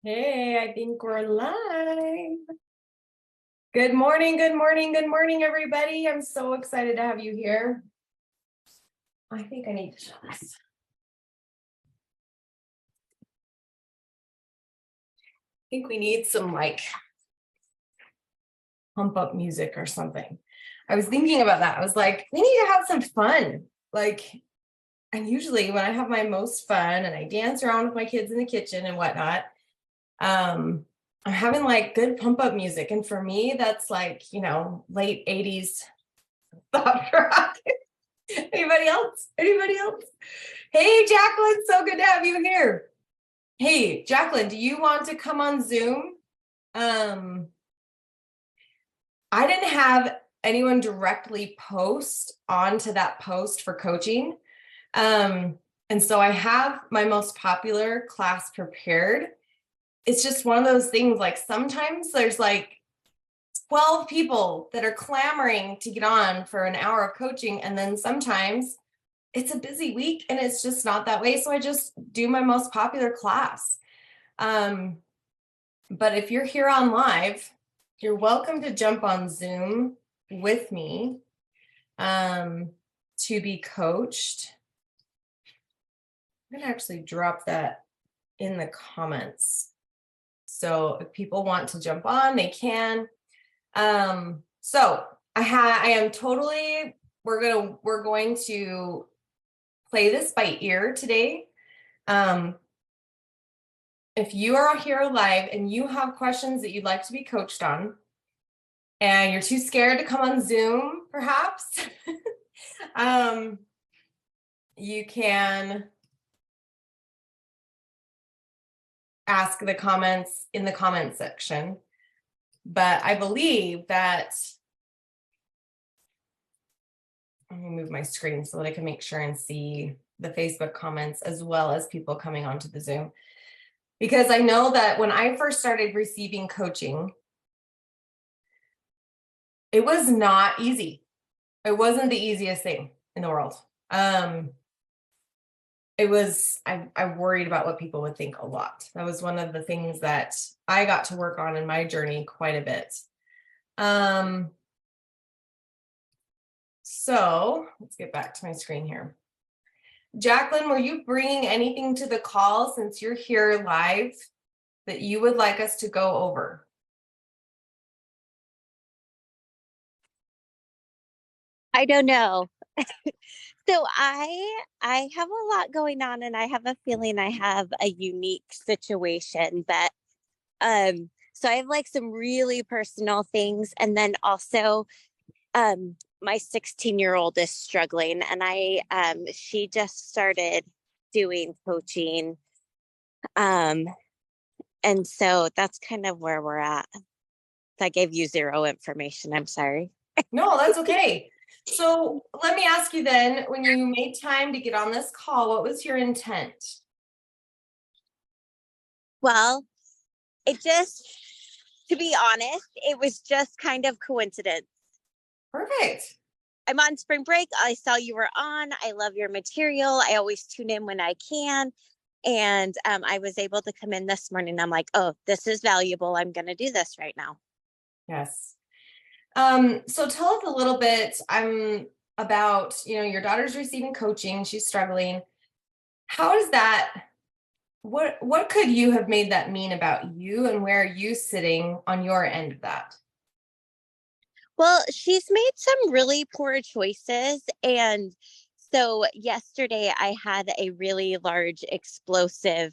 Hey, I think we're live. Good morning, good morning, good morning, everybody. I'm so excited to have you here. I think I need to show this. I think we need some pump up music or something. I was thinking about that. I was like, we need to have some fun. And usually when I have my most fun and I dance around with my kids in the kitchen and whatnot, I'm having good pump up music. And for me, that's late 80s soft rock. Anybody else? Anybody else? Hey, Jacqueline, so good to have you here. Hey, Jacqueline, do you want to come on Zoom? I didn't have anyone directly post onto that post for coaching. And so I have my most popular class prepared. It's just one of those things, sometimes there's 12 people that are clamoring to get on for an hour of coaching. And then sometimes it's a busy week and it's just not that way. So I just do my most popular class. But if you're here on live, you're welcome to jump on Zoom with me to be coached. I'm gonna actually drop that in the comments. So if people want to jump on, they can. So I am totally, we're going to play this by ear today. If you are here live and you have questions that you'd like to be coached on, and you're too scared to come on Zoom, perhaps, you can ask the comments in the comment section. But I believe that, let me move my screen so that I can make sure and see the Facebook comments as well as people coming onto the Zoom. Because I know that when I first started receiving coaching, it was not easy. It wasn't the easiest thing in the world. It was, I worried about what people would think a lot. That was one of the things that I got to work on in my journey quite a bit. So let's get back to my screen here. Jacqueline, were you bringing anything to the call since you're here live that you would like us to go over? I don't know. So I have a lot going on and I have a feeling I have a unique situation, but so I have some really personal things, and then also my 16-year-old is struggling, and I she just started doing coaching. Um and so that's kind of where we're at. I gave you zero information. I'm sorry. No, that's okay. So let me ask you then, when you made time to get on this call, what was your intent? Well, it just, to be honest, it was just kind of coincidence. Perfect. I'm on spring break. I saw you were on. I love your material. I always tune in when I can. And I was able to come in this morning. I'm like, oh, this is valuable. I'm going to do this right now. Yes. So tell us a little bit about, your daughter's receiving coaching, she's struggling. How does that, what could you have made that mean about you, and where are you sitting on your end of that? Well, she's made some really poor choices. And so yesterday I had a really large explosive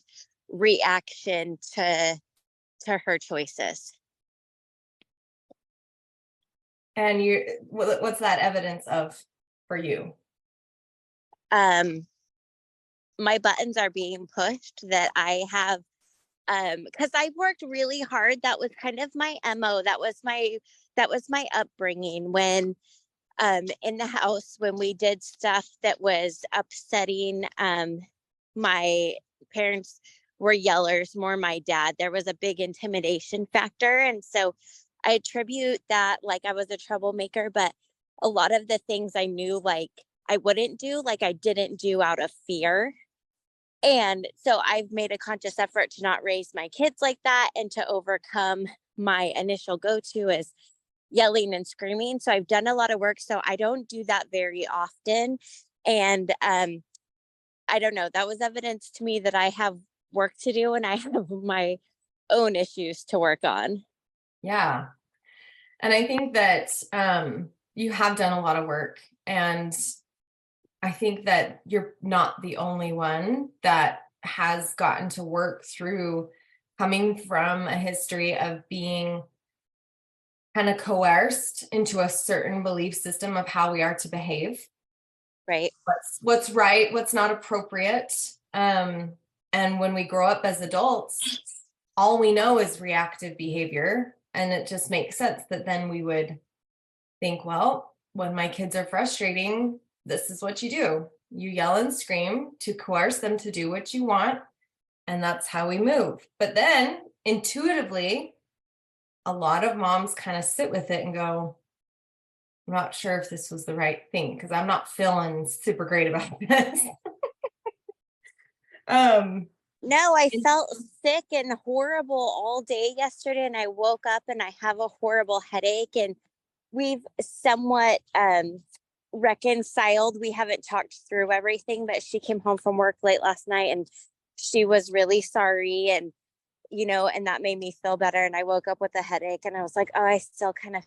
reaction to her choices. And what's that evidence of for you? My buttons are being pushed that I have, because I've worked really hard. That was kind of my MO. That was my upbringing. When in the house, when we did stuff that was upsetting, my parents were yellers, more my dad. There was a big intimidation factor. And so I attribute that, I was a troublemaker, but a lot of the things I knew I wouldn't do, I didn't do out of fear. And so I've made a conscious effort to not raise my kids like that and to overcome my initial go to is yelling and screaming. So I've done a lot of work. So I don't do that very often. And I don't know, that was evidence to me that I have work to do and I have my own issues to work on. Yeah. And I think that you have done a lot of work, and I think that you're not the only one that has gotten to work through coming from a history of being kind of coerced into a certain belief system of how we are to behave, Right. what's right, what's not appropriate. And when we grow up as adults, all we know is reactive behavior. And it just makes sense that then we would think, well, when my kids are frustrating, this is what you do. You yell and scream to coerce them to do what you want. And that's how we move. But then intuitively, a lot of moms kind of sit with it and go, I'm not sure if this was the right thing because I'm not feeling super great about this. No, I felt sick and horrible all day yesterday, and I woke up and I have a horrible headache. And we've somewhat reconciled. We haven't talked through everything, but she came home from work late last night and she was really sorry. And, you know, and that made me feel better. And I woke up with a headache and I was like, oh, I still kind of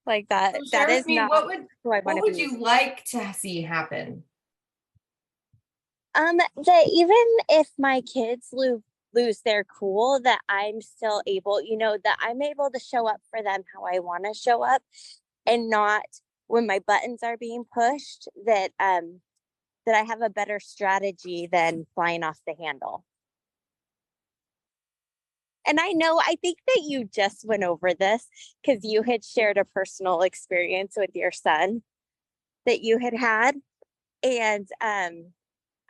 like that. So That share with is me, not who I what want to would be. you like to see happen? That even if my kids lose their cool, that I'm still able, you know, that I'm able to show up for them how I want to show up, and not when my buttons are being pushed, that I have a better strategy than flying off the handle. And I think that you just went over this because you had shared a personal experience with your son that you had had. And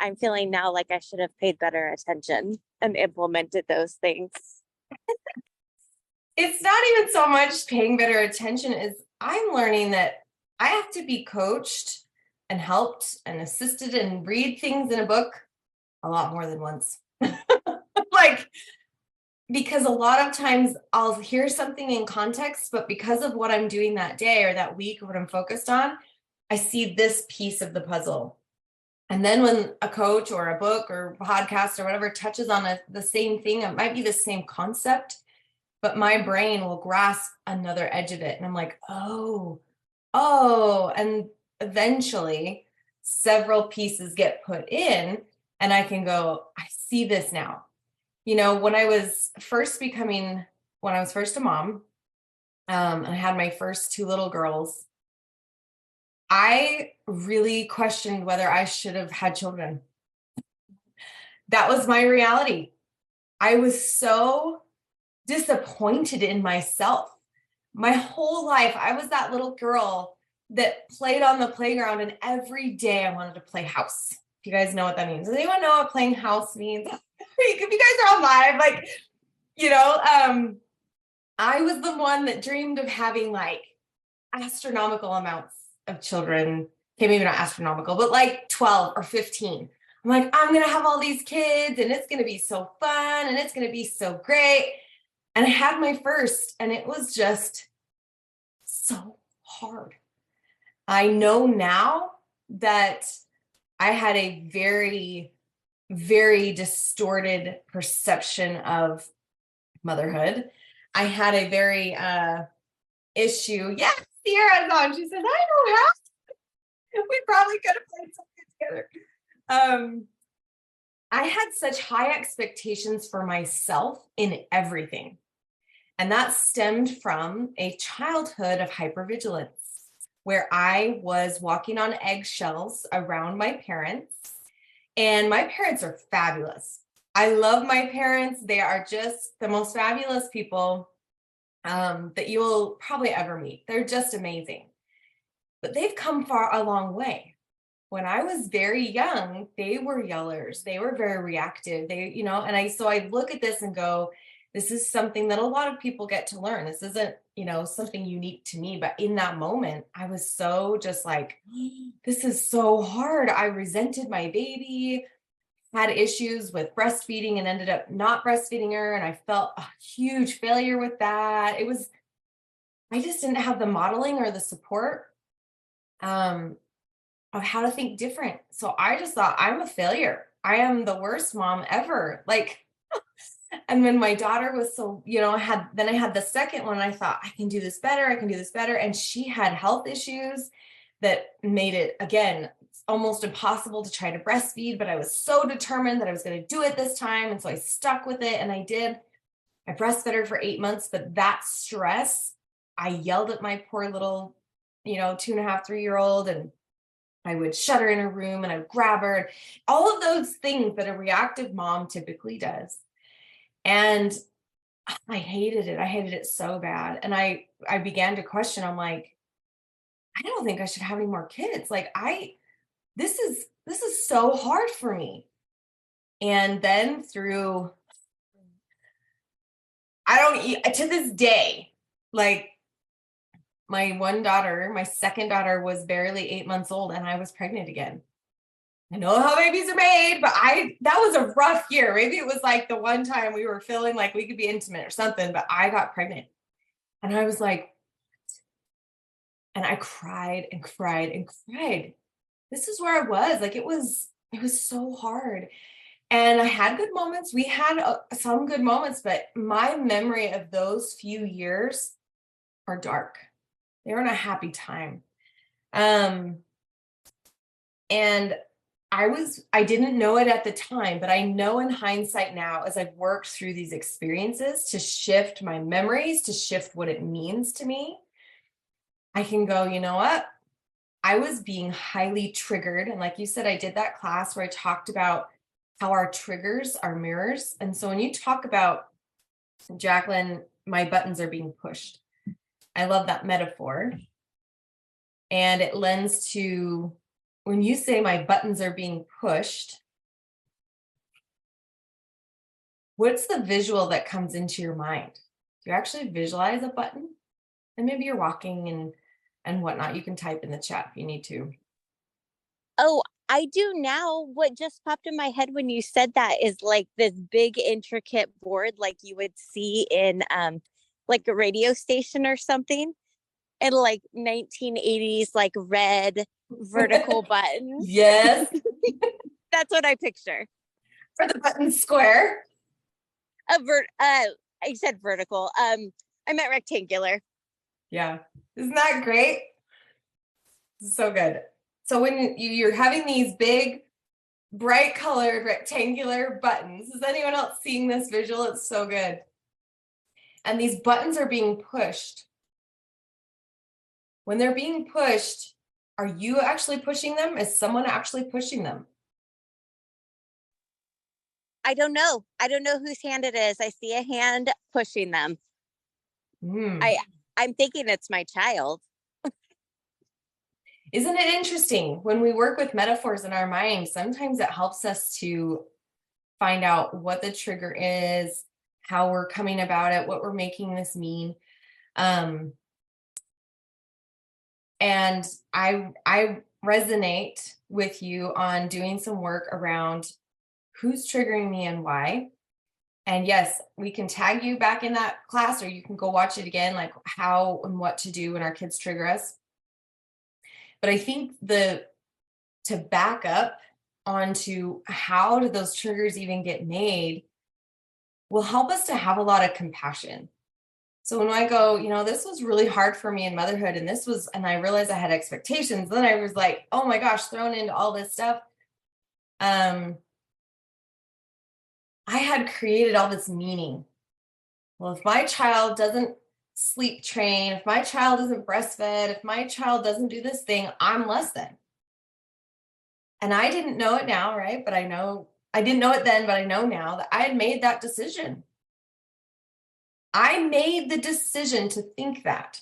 I'm feeling now like I should have paid better attention and implemented those things. It's not even so much paying better attention as I'm learning that I have to be coached and helped and assisted and read things in a book a lot more than once. Like, because a lot of times I'll hear something in context, but because of what I'm doing that day or that week or what I'm focused on, I see this piece of the puzzle. And then when a coach or a book or podcast or whatever touches on the same thing, it might be the same concept, but my brain will grasp another edge of it. And I'm like, oh, and eventually several pieces get put in and I can go, I see this now. You know, when I was first a mom, and I had my first two little girls, I really questioned whether I should have had children. That was my reality. I was so disappointed in myself. My whole life, I was that little girl that played on the playground, and every day I wanted to play house. If you guys know what that means. Does anyone know what playing house means? If you guys are on live, like, you know, I was the one that dreamed of having like astronomical amounts of children. Okay, maybe not astronomical, but like 12 or 15. I'm like, I'm going to have all these kids and it's going to be so fun and it's going to be so great. And I had my first, and it was just so hard. I know now that I had a very, very distorted perception of motherhood. I had a very issue. Yeah, Sierra's on. She says, I don't have to. We probably could have played something together. I had such high expectations for myself in everything. And that stemmed from a childhood of hypervigilance, where I was walking on eggshells around my parents. And my parents are fabulous. I love my parents. They are just the most fabulous people that you will probably ever meet. They're just amazing. But they've come far a long way. When I was very young, they were yellers. They were very reactive. So I look at this and go, this is something that a lot of people get to learn. This isn't, something unique to me. But in that moment, I was so just like, this is so hard. I resented my baby, had issues with breastfeeding and ended up not breastfeeding her. And I felt a huge failure with that. I just didn't have the modeling or the support um, of how to think different. So I just thought, I'm a failure. I am the worst mom ever. Like, and when my daughter was I had the second one, I thought, I can do this better. I can do this better. And she had health issues that made it, again, almost impossible to try to breastfeed, but I was so determined that I was going to do it this time. And so I stuck with it and I did. I breastfed her for 8 months, but that stress, I yelled at my poor little, 2.5, 3-year-old, and I would shut her in her room and I would grab her, and all of those things that a reactive mom typically does. And I hated it. I hated it so bad. And I began to question, I'm like, I don't think I should have any more kids. Like this is so hard for me. And then I don't eat to this day, like my second daughter was barely 8 months old and I was pregnant again. I know how babies are made, but that was a rough year. Maybe it was like the one time we were feeling like we could be intimate or something, but I got pregnant and I was like, and I cried and cried and cried. This is where I was. Like it was so hard. And I had good moments. We had some good moments, but my memory of those few years are dark. They were in a happy time. And I didn't know it at the time, but I know in hindsight now, as I've worked through these experiences to shift my memories, to shift what it means to me, I can go, you know what? I was being highly triggered. And like you said, I did that class where I talked about how our triggers are mirrors. And so when you talk about, Jacqueline, my buttons are being pushed, I love that metaphor. And it lends to when you say my buttons are being pushed, what's the visual that comes into your mind? Do you actually visualize a button? And maybe you're walking and whatnot. You can type in the chat if you need to. Oh, I do now. What just popped in my head when you said that is like this big intricate board like you would see in like a radio station or something, and like 1980s like red vertical buttons. Yes. That's what I picture. For the button square. I said vertical. I meant rectangular. Yeah. Isn't that great? So good. So when you're having these big, bright colored rectangular buttons, is anyone else seeing this visual? It's so good. And these buttons are being pushed. When they're being pushed, are you actually pushing them? Is someone actually pushing them? I don't know. I don't know whose hand it is. I see a hand pushing them. I'm thinking it's my child. Isn't it interesting when we work with metaphors in our mind? Sometimes it helps us to find out what the trigger is, how we're coming about it, what we're making this mean. And I resonate with you on doing some work around who's triggering me and why. And yes, we can tag you back in that class, or you can go watch it again, like how and what to do when our kids trigger us. But I think to back up onto how do those triggers even get made will help us to have a lot of compassion. So when I go, this was really hard for me in motherhood, and I realized I had expectations, then I was like, oh my gosh, thrown into all this stuff. I had created all this meaning. Well, if my child doesn't sleep train, if my child isn't breastfed, if my child doesn't do this thing, I'm less than. And I didn't know it now, right? But I didn't know it then, but I know now that I had made that decision. I made the decision to think that.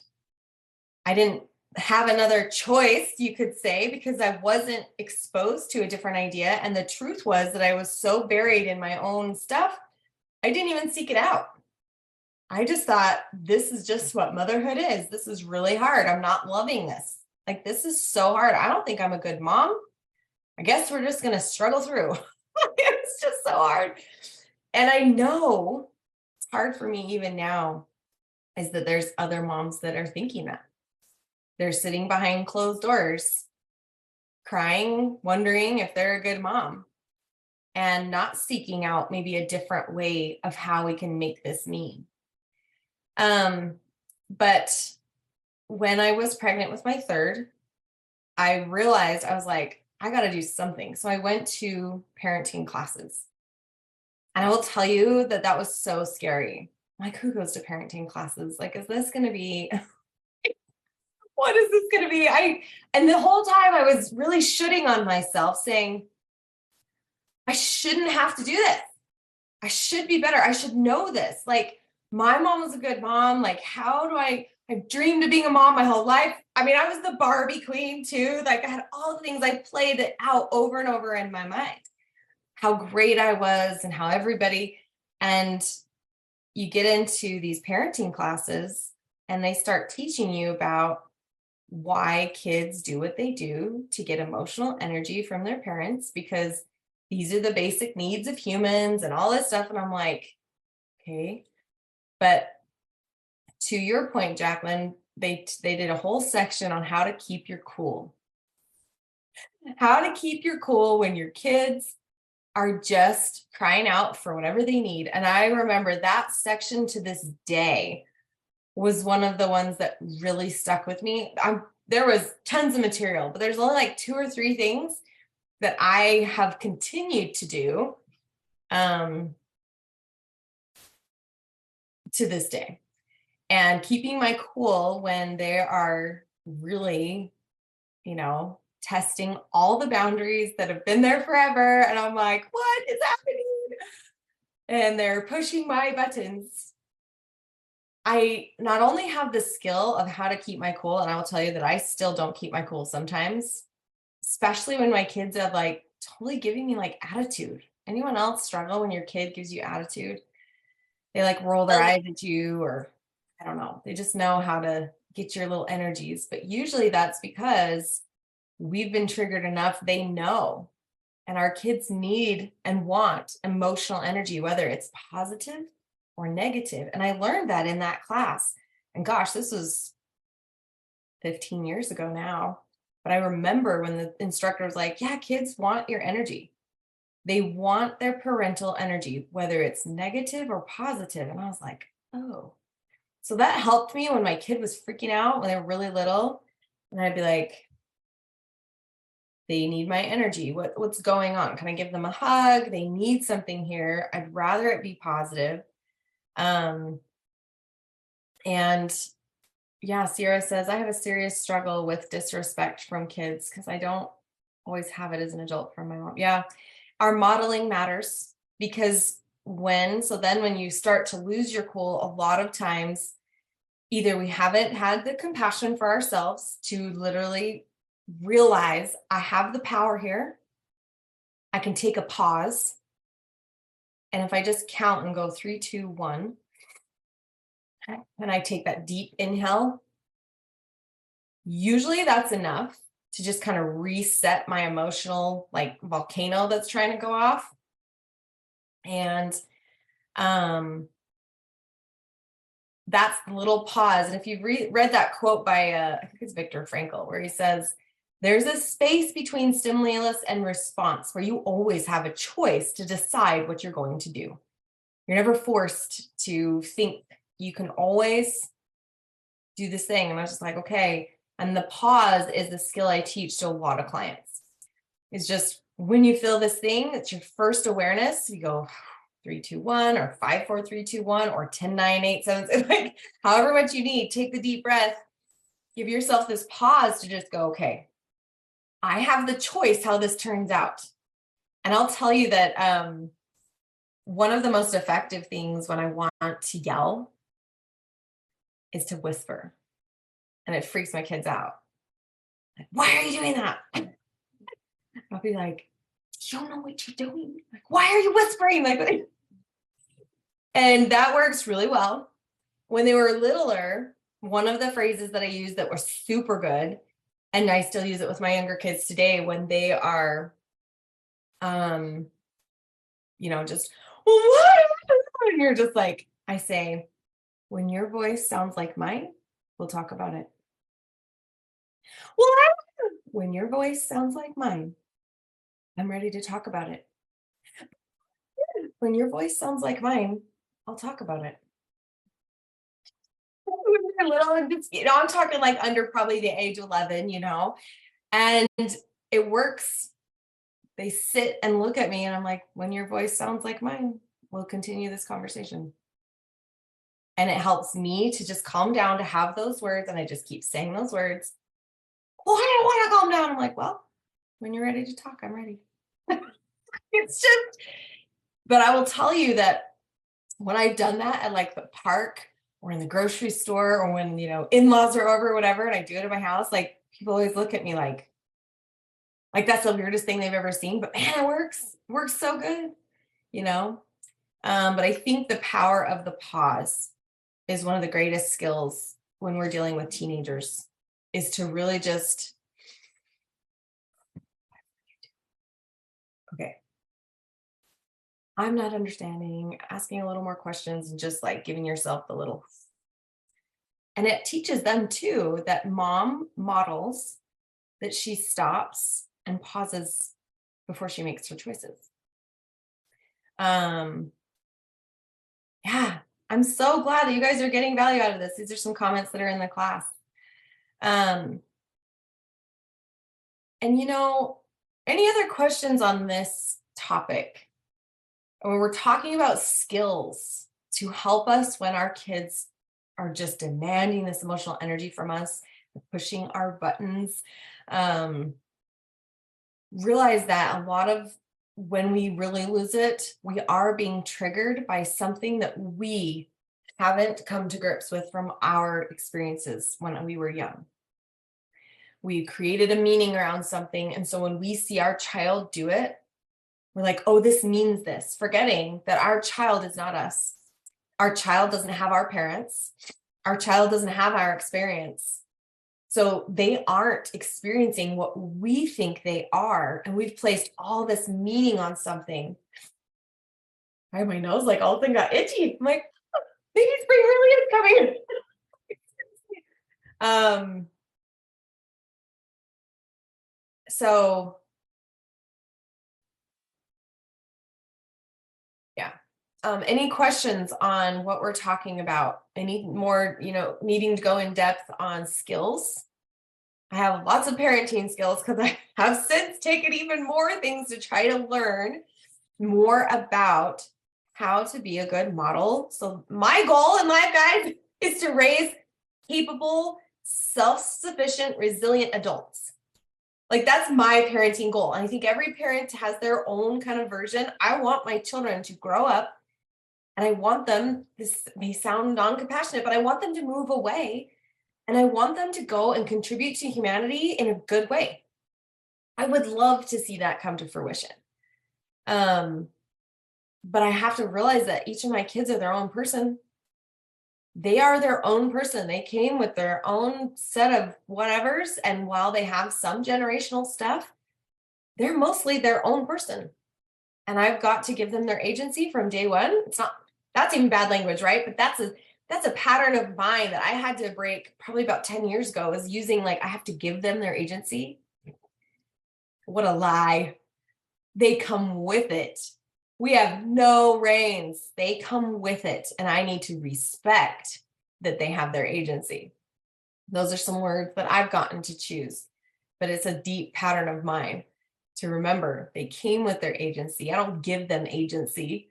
I didn't have another choice, you could say, because I wasn't exposed to a different idea. And the truth was that I was so buried in my own stuff, I didn't even seek it out. I just thought, this is just what motherhood is. This is really hard. I'm not loving this. Like, this is so hard. I don't think I'm a good mom. I guess we're just going to struggle through. It's just so hard. And I know it's hard for me even now, is that there's other moms that are thinking that. They're sitting behind closed doors, crying, wondering if they're a good mom, and not seeking out maybe a different way of how we can make this mean. But when I was pregnant with my third, I realized, I was like, I got to do something. So I went to parenting classes. And I will tell you that that was so scary. Like, who goes to parenting classes? Like, is this going to be, what is this going to be? And the whole time I was really shooting on myself, saying, I shouldn't have to do this. I should be better. I should know this. Like, my mom was a good mom. Like, how do I've dreamed of being a mom my whole life. I mean, I was the Barbie queen too. Like, I had all the things, I played it out over and over in my mind, how great I was and how everybody, and you get into these parenting classes and they start teaching you about why kids do what they do to get emotional energy from their parents, because these are the basic needs of humans and all this stuff. And I'm like, okay. But to your point, Jacqueline, they did a whole section on how to keep your cool. How to keep your cool when your kids are just crying out for whatever they need. And I remember that section to this day was one of the ones that really stuck with me. There was tons of material, but there's only like 2 or 3 things that I have continued to do to this day. And keeping my cool when they are really, testing all the boundaries that have been there forever. And I'm like, what is happening? And they're pushing my buttons. I not only have the skill of how to keep my cool, and I will tell you that I still don't keep my cool sometimes, especially when my kids are like totally giving me like attitude. Anyone else struggle when your kid gives you attitude? They like roll their eyes at you, or I don't know. They just know how to get your little energies. But usually that's because we've been triggered enough. They know. And our kids need and want emotional energy, whether it's positive or negative. And I learned that in that class. And gosh, this was 15 years ago now. But I remember when the instructor was like, yeah, kids want your energy. They want their parental energy, whether it's negative or positive. And I was like, oh. So that helped me when my kid was freaking out when they were really little. And I'd be like, they need my energy. What's going on? Can I give them a hug? They need something here. I'd rather it be positive. And yeah, Sierra says, I have a serious struggle with disrespect from kids because I don't always have it as an adult from my mom. Yeah, our modeling matters, because when you start to lose your cool, a lot of times, either we haven't had the compassion for ourselves to literally realize I have the power here. I can take a pause. And if I just count and go 3, 2, 1, and I take that deep inhale, usually that's enough to just kind of reset my emotional like volcano that's trying to go off. And that's the little pause. And if you've read that quote by I think it's Viktor Frankl, where he says, there's a space between stimulus and response where you always have a choice to decide what you're going to do. You're never forced to think. You can always do this thing. And I was just like, okay. And the pause is the skill I teach to a lot of clients. It's just when you feel this thing, it's your first awareness. You go 3, 2, 1, or 5, 4, 3, 2, 1, or 10, 9, 8, 7, 6, like however much you need. Take the deep breath. Give yourself this pause to just go, okay, I have the choice how this turns out. And I'll tell you that one of the most effective things when I want to yell is to whisper. And it freaks my kids out. Like, why are you doing that? I'll be like, you don't know what you're doing. Like, why are you whispering? Like, and that works really well. when they were littler, one of the phrases that I used that was super good, and I still use it with my younger kids today when they are, just, well, what? And you're just like, I say, when your voice sounds like mine, we'll talk about it. Well, when your voice sounds like mine, I'm ready to talk about it. When your voice sounds like mine, I'll talk about it. When they're little and just, I'm talking like under probably the age 11, and it works. They sit and look at me and I'm like, when your voice sounds like mine, we'll continue this conversation. And it helps me to just calm down, to have those words. And I just keep saying those words. Well, I don't want to calm down. I'm like, well, when you're ready to talk, I'm ready. It's just, but I will tell you that when I've done that at like the park or in the grocery store, or when, in-laws are over or whatever, and I do it at my house, like people always look at me like that's the weirdest thing they've ever seen, but man, it works so good, but I think the power of the pause is one of the greatest skills when we're dealing with teenagers, is to really just, okay, I'm not understanding, asking a little more questions, and just like giving yourself the little, and it teaches them too that mom models that she stops and pauses before she makes her choices. Yeah, I'm so glad that you guys are getting value out of this. These are some comments that are in the class. And any other questions on this topic? When we're talking about skills to help us when our kids are just demanding this emotional energy from us, pushing our buttons, realize that a lot of when we really lose it, we are being triggered by something that we haven't come to grips with from our experiences when we were young. We created a meaning around something. And so when we see our child do it, we're like, oh, this means this, forgetting that our child is not us. Our child doesn't have our parents. Our child doesn't have our experience. So they aren't experiencing what we think they are. And we've placed all this meaning on something. I have my nose like all of a sudden got itchy. I'm like, maybe spring really is coming. So yeah. Any questions on what we're talking about? Any more, needing to go in depth on skills? I have lots of parenting skills because I have since taken even more things to try to learn more about how to be a good model. So my goal in life, guys, is to raise capable, self-sufficient, resilient adults. Like that's my parenting goal. And I think every parent has their own kind of version. I want my children to grow up, and I want them, this may sound non-compassionate, but I want them to move away, and I want them to go and contribute to humanity in a good way. I would love to see that come to fruition. But I have to realize that each of my kids are their own person. They are their own person. They came with their own set of whatevers. And while they have some generational stuff, they're mostly their own person. And I've got to give them their agency from day one. That's even bad language, right? But that's a pattern of mine that I had to break probably about 10 years ago, is using I have to give them their agency. What a lie. They come with it. We have no reins. They come with it. And I need to respect that they have their agency. Those are some words that I've gotten to choose, but it's a deep pattern of mine to remember. They came with their agency. I don't give them agency.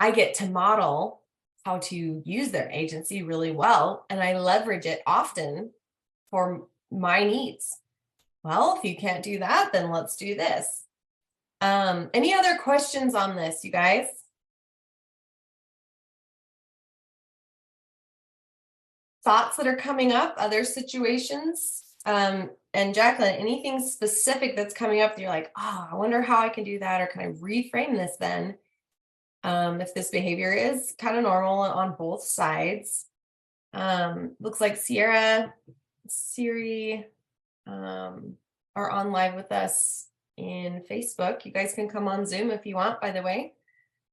I get to model how to use their agency really well, and I leverage it often for my needs. Well, if you can't do that, then let's do this. Any other questions on this, you guys? Thoughts that are coming up, other situations? And Jacqueline, anything specific that's coming up that you're like, oh, I wonder how I can do that, or can I reframe this then? If this behavior is kind of normal on both sides. Looks like Sierra, Siri, are on live with us in Facebook. You guys can come on Zoom if you want, by the way.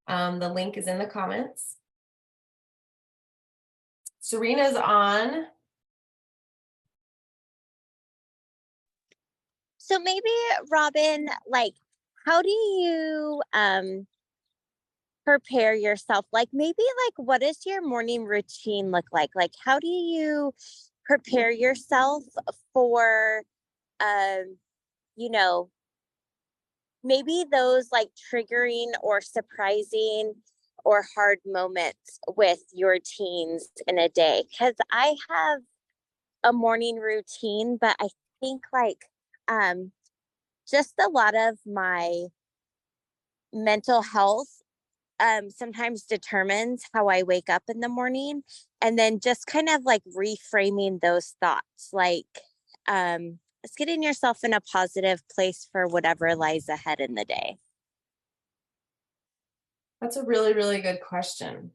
The link is in the comments. Serena's on. So maybe, Robin, like, how do you prepare yourself? Like, maybe, like, what does your morning routine look like? Like, how do you prepare yourself for, um, you know, maybe those like triggering or surprising or hard moments with your teens in a day? Because I have a morning routine, but I think like um just a lot of my mental health sometimes determines how I wake up in the morning, and then just kind of like reframing those thoughts, like it's getting yourself in a positive place for whatever lies ahead in the day. That's a really, really good question.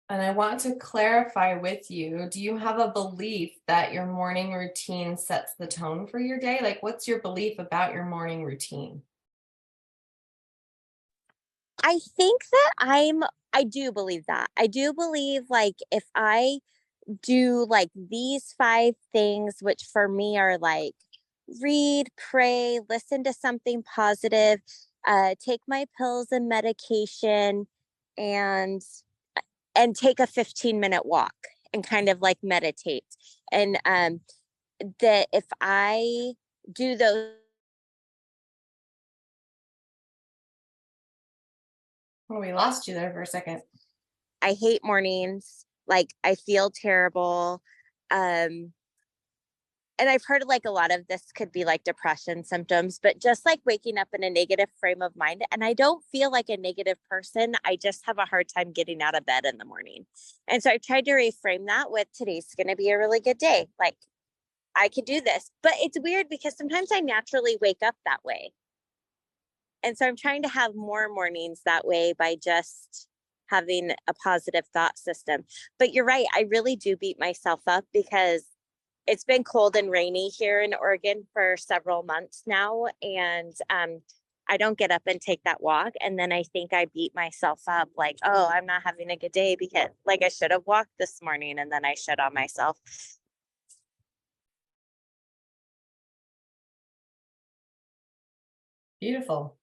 And I want to clarify with you, do you have a belief that your morning routine sets the tone for your day? Like, what's your belief about your morning routine? I think that I do believe that. I do believe like if I do like these 5 things, which for me are like read, pray, listen to something positive, take my pills and medication, and take a 15-minute walk and kind of like meditate. And that if I do those, Oh, we lost you there for a second. I hate mornings. Like I feel terrible. Um, and I've heard like a lot of this could be like depression symptoms, but just like waking up in a negative frame of mind. And I don't feel like a negative person. I just have a hard time getting out of bed in the morning. And so I tried to reframe that with today's going to be a really good day. Like I could do this. But it's weird because sometimes I naturally wake up that way. And so I'm trying to have more mornings that way by just having a positive thought system. But you're right. I really do beat myself up because it's been cold and rainy here in Oregon for several months now. And I don't get up and take that walk. And then I think I beat myself up like, oh, I'm not having a good day because like I should have walked this morning. And then I shit on myself. Beautiful.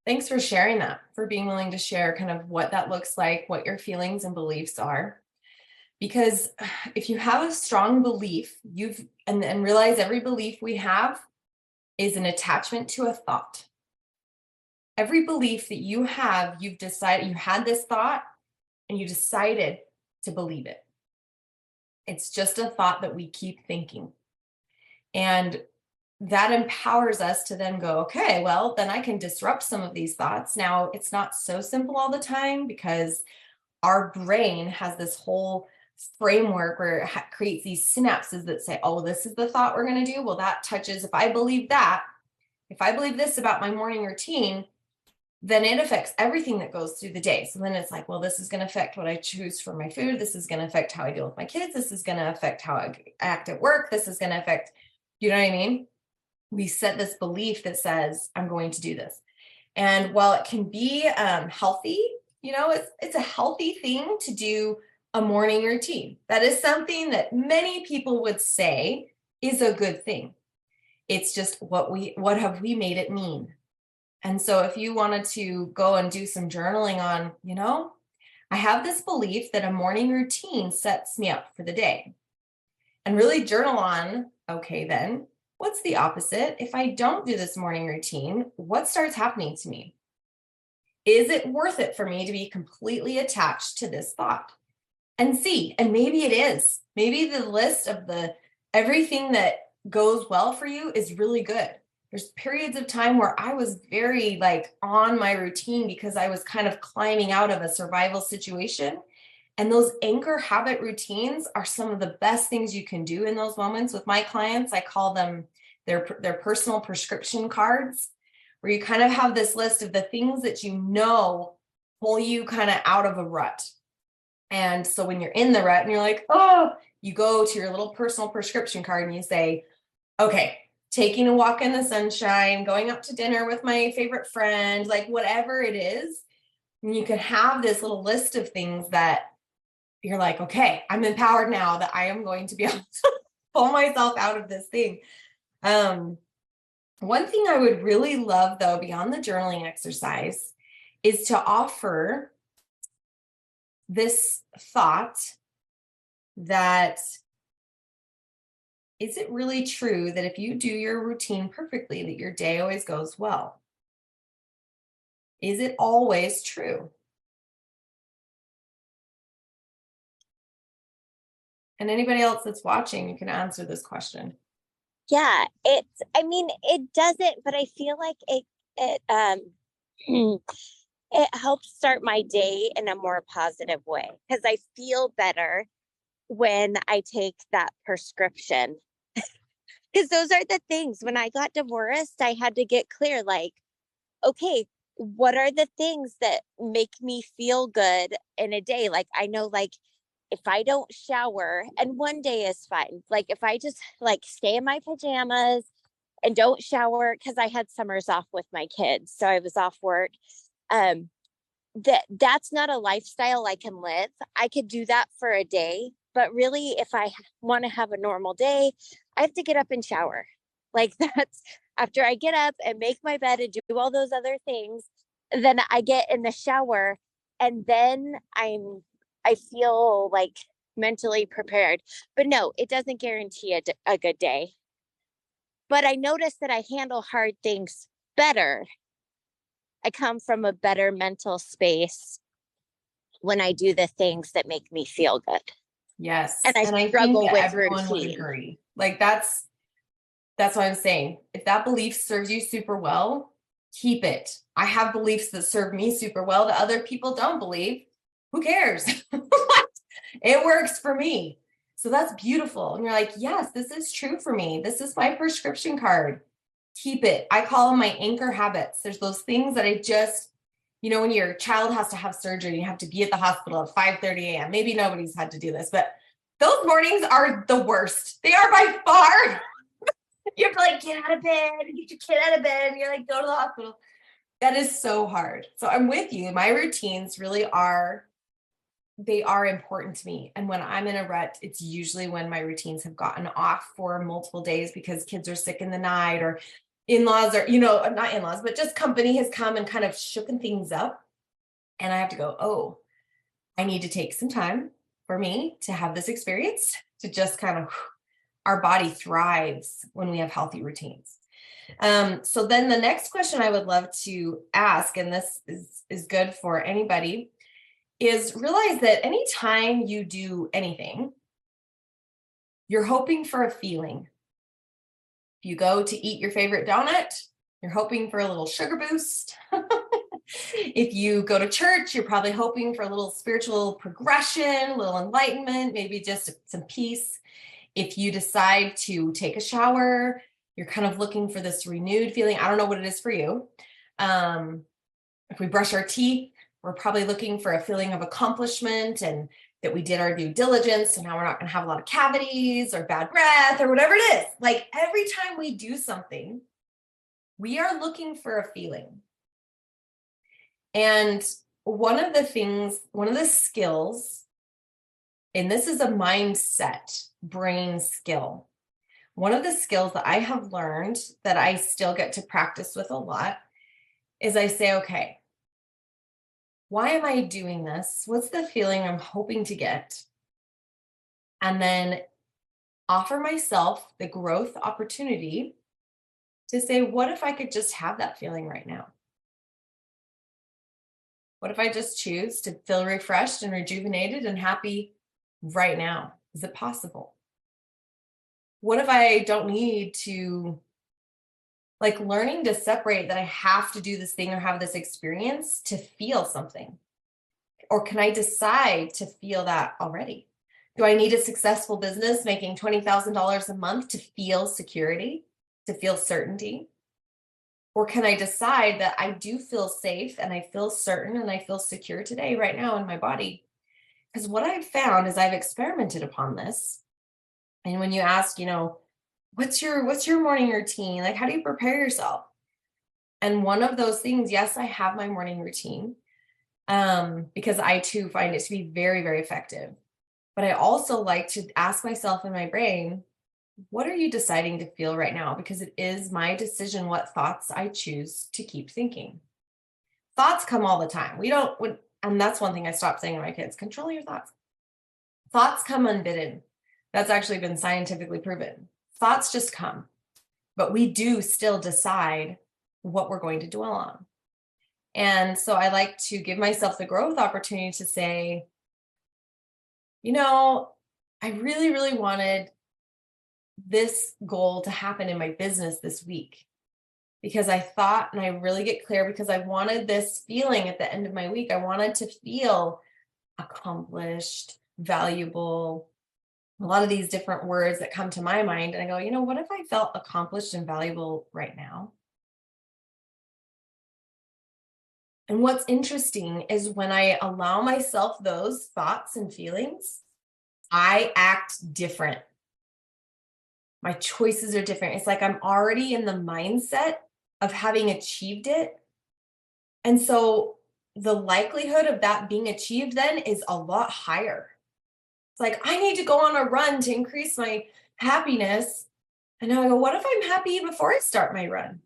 Thanks for sharing that, for being willing to share kind of what that looks like, what your feelings and beliefs are. Because if you have a strong belief, and realize every belief we have is an attachment to a thought. Every belief that you have, you've decided, you had this thought and you decided to believe it. It's just a thought that we keep thinking. And that empowers us to then go, okay, well, then I can disrupt some of these thoughts. Now, it's not so simple all the time because our brain has this whole framework where it creates these synapses that say, oh, this is the thought we're going to do. Well, that touches, if I believe this about my morning routine, then it affects everything that goes through the day. So then it's like, well, this is going to affect what I choose for my food. This is going to affect how I deal with my kids. This is going to affect how I act at work. This is going to affect, you know what I mean? We set this belief that says, I'm going to do this. And while it can be healthy, it's a healthy thing to do a morning routine. That is something that many people would say is a good thing. It's just what have we made it mean? And so if you wanted to go and do some journaling on, I have this belief that a morning routine sets me up for the day. And really journal on, okay, then what's the opposite? If I don't do this morning routine, what starts happening to me? Is it worth it for me to be completely attached to this thought? And maybe it is. Maybe the list of everything that goes well for you is really good. There's periods of time where I was very like on my routine because I was kind of climbing out of a survival situation. And those anchor habit routines are some of the best things you can do in those moments. With my clients, I call them their personal prescription cards, where you kind of have this list of the things that pull you kind of out of a rut. And so when you're in the rut and you're like, oh, you go to your little personal prescription card and you say, okay, taking a walk in the sunshine, going out to dinner with my favorite friend, like whatever it is. And you can have this little list of things that you're like, okay, I'm empowered now that I am going to be able to pull myself out of this thing. One thing I would really love, though, beyond the journaling exercise, is to offer this thought that, is it really true that if you do your routine perfectly, that your day always goes well? Is it always true? And anybody else that's watching, you can answer this question. Yeah, I mean, it doesn't, but I feel like it it helps start my day in a more positive way because I feel better when I take that prescription. Because those are the things. When I got divorced, I had to get clear, like, okay, what are the things that make me feel good in a day? Like, I know, like, if I don't shower, and one day is fine. Like, if I just like stay in my pajamas and don't shower, because I had summers off with my kids, so I was off work. Um, that's not a lifestyle I can live. I could do that for a day, but really, if I want to have a normal day, I have to get up and shower. Like that's after I get up and make my bed and do all those other things, then I get in the shower and then I feel like mentally prepared. But no, it doesn't guarantee a good day. But I notice that I handle hard things better. I come from a better mental space when I do the things that make me feel good. Yes. And I And I think struggle that with everyone would routine. agree. Like that's what I'm saying. If that belief serves you super well, keep it. I have beliefs that serve me super well that other people don't believe. Who cares? It works for me. So that's beautiful. And you're like, yes, this is true for me. This is my prescription card. Keep it. I call them my anchor habits. There's those things that I just, when your child has to have surgery, you have to be at the hospital at 5:30 a.m. Maybe nobody's had to do this, but those mornings are the worst. They are by far. You have to like get out of bed, get your kid out of bed, and you're like, go to the hospital. That is so hard. So I'm with you. My routines really are, they are important to me. And when I'm in a rut, it's usually when my routines have gotten off for multiple days because kids are sick in the night or in-laws are, not in-laws, but just company has come and kind of shooken things up. And I have to go, oh, I need to take some time for me to have this experience to just kind of, our body thrives when we have healthy routines. So then the next question I would love to ask, and this is good for anybody, is realize that anytime you do anything, you're hoping for a feeling. If you go to eat your favorite donut, you're hoping for a little sugar boost. If you go to church, you're probably hoping for a little spiritual progression, a little enlightenment, maybe just some peace. If you decide to take a shower, you're kind of looking for this renewed feeling. I don't know what it is for you. If we brush our teeth, we're probably looking for a feeling of accomplishment and that we did our due diligence. And now we're not going to have a lot of cavities or bad breath or whatever it is. Like every time we do something, we are looking for a feeling. And one of the skills, and this is a mindset, brain skill. One of the skills that I have learned that I still get to practice with a lot is I say, okay, why am I doing this? What's the feeling I'm hoping to get? And then offer myself the growth opportunity to say, what if I could just have that feeling right now? What if I just choose to feel refreshed and rejuvenated and happy right now? Is it possible? What if I don't need to, like learning to separate that I have to do this thing or have this experience to feel something? Or can I decide to feel that already? Do I need a successful business making $20,000 a month to feel security, to feel certainty? Or can I decide that I do feel safe and I feel certain and I feel secure today, right now in my body? Because what I've found is I've experimented upon this. And when you ask, what's your morning routine? Like, how do you prepare yourself? And one of those things, yes, I have my morning routine, because I too find it to be very, very effective. But I also like to ask myself in my brain, what are you deciding to feel right now? Because it is my decision what thoughts I choose to keep thinking. Thoughts come all the time. And that's one thing I stopped saying to my kids, control your thoughts. Thoughts come unbidden. That's actually been scientifically proven. Thoughts just come, but we do still decide what we're going to dwell on. And so I like to give myself the growth opportunity to say, I really, really wanted this goal to happen in my business this week, because I thought, and I really get clear, because I wanted this feeling at the end of my week. I wanted to feel accomplished, valuable, a lot of these different words that come to my mind. And I go, what if I felt accomplished and valuable right now? And what's interesting is when I allow myself those thoughts and feelings, I act different. My choices are different. It's like I'm already in the mindset of having achieved it. And so the likelihood of that being achieved then is a lot higher. It's like, I need to go on a run to increase my happiness. And now I go, what if I'm happy before I start my run?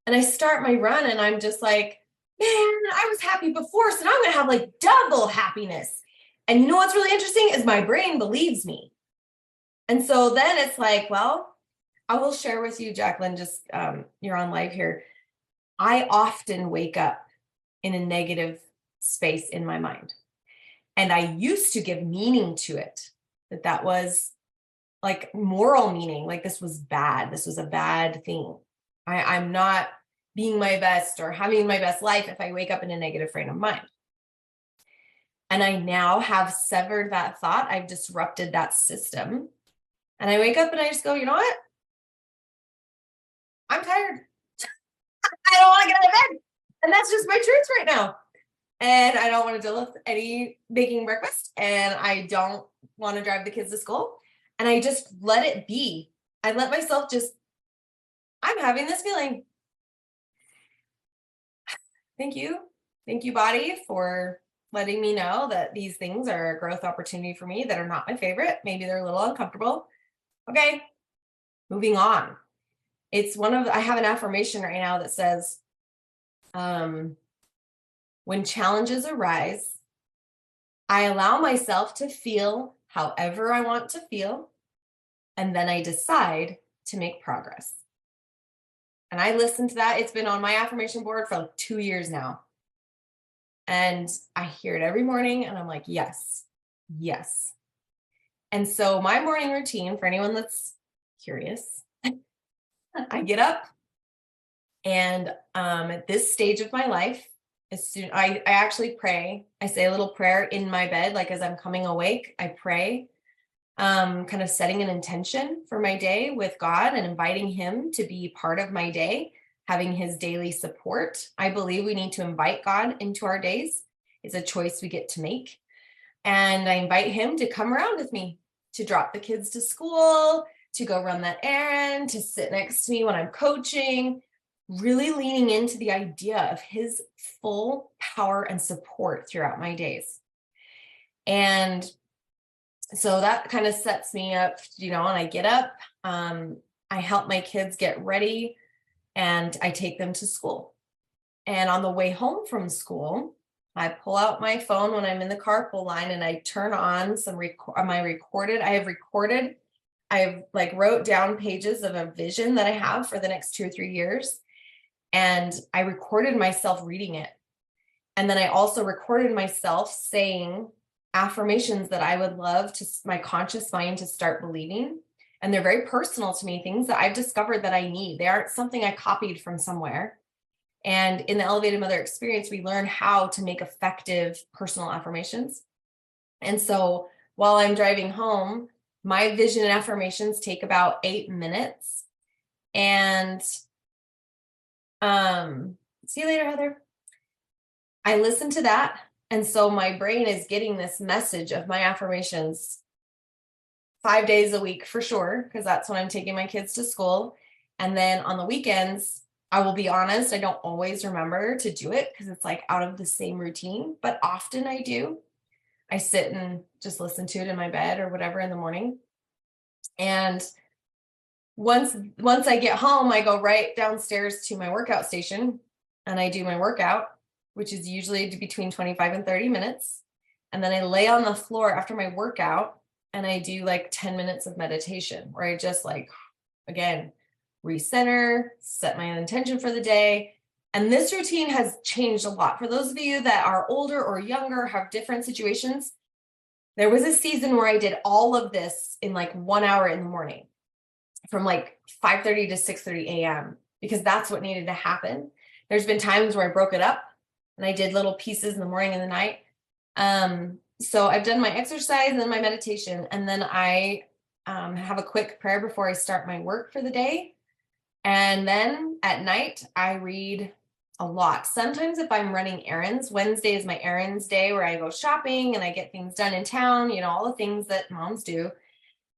And I start my run and I'm just like, man, I was happy before, so now I'm going to have like double happiness. And you know what's really interesting is my brain believes me. And so then it's like, well, I will share with you, Jacqueline, just you're on live here. I often wake up in a negative space in my mind. And I used to give meaning to it, that was like moral meaning, like this was bad. This was a bad thing. I'm not being my best or having my best life if I wake up in a negative frame of mind. And I now have severed that thought. I've disrupted that system. And I wake up and I just go, you know what? I'm tired. I don't want to get out of bed. And that's just my truth right now. And I don't want to deal with any making breakfast. And I don't want to drive the kids to school. And I just let it be. I let myself I'm having this feeling. Thank you. Thank you, body, for letting me know that these things are a growth opportunity for me that are not my favorite. Maybe they're a little uncomfortable. Okay, moving on. I have an affirmation right now that says, when challenges arise, I allow myself to feel however I want to feel, and then I decide to make progress. And I listen to that. It's been on my affirmation board for like 2 years now. And I hear it every morning and I'm like, yes, yes. And so my morning routine, for anyone that's curious, I get up and at this stage of my life, I actually pray. I say a little prayer in my bed, like as I'm coming awake, I pray, kind of setting an intention for my day with God and inviting him to be part of my day, having his daily support. I believe we need to invite God into our days. It's a choice we get to make. And I invite him to come around with me, to drop the kids to school, to go run that errand, to sit next to me when I'm coaching, really leaning into the idea of his full power and support throughout my days. And so that kind of sets me up, and I get up, I help my kids get ready and I take them to school. And on the way home from school, I pull out my phone when I'm in the carpool line and I turn on I have like wrote down pages of a vision that I have for the next 2 or 3 years. And I recorded myself reading it. And then I also recorded myself saying affirmations that I would love to my conscious mind to start believing. And they're very personal to me, things that I've discovered that I need. They aren't something I copied from somewhere. And in the Elevated Mother experience, we learn how to make effective personal affirmations. And so while I'm driving home, my vision and affirmations take about 8 minutes. And see you later, Heather. I listen to that And so my brain is getting this message of my affirmations 5 days a week for sure, because that's when I'm taking my kids to school. And then on the weekends, I will be honest, I don't always remember to do it because it's like out of the same routine, but often I do. I sit and just listen to it in my bed or whatever in the morning. And once I get home, I go right downstairs to my workout station and I do my workout, which is usually between 25 and 30 minutes. And then I lay on the floor after my workout and I do like 10 minutes of meditation where I just like, again, recenter, set my intention for the day. And this routine has changed a lot. For those of you that are older or younger, have different situations, there was a season where I did all of this in like 1 hour in the morning from like 5:30 to 6:30 a.m. because that's what needed to happen. There's been times where I broke it up and I did little pieces in the morning and the night. So I've done my exercise and then my meditation, and then I have a quick prayer before I start my work for the day. And then at night, I read a lot. Sometimes if I'm running errands, Wednesday is my errands day where I go shopping and I get things done in town, all the things that moms do.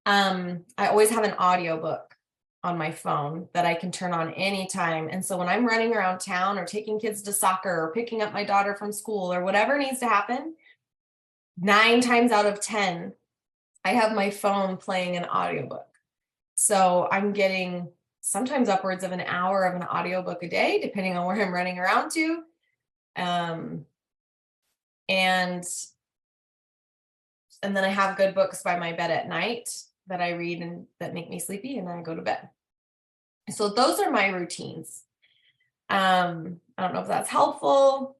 I always have an audiobook on my phone that I can turn on anytime. And so when I'm running around town or taking kids to soccer or picking up my daughter from school or whatever needs to happen, 9 times out of 10, I have my phone playing an audiobook. So I'm getting sometimes upwards of an hour of an audiobook a day, depending on where I'm running around to. And then I have good books by my bed at night that I read and that make me sleepy, and then I go to bed. So those are my routines. I don't know if that's helpful,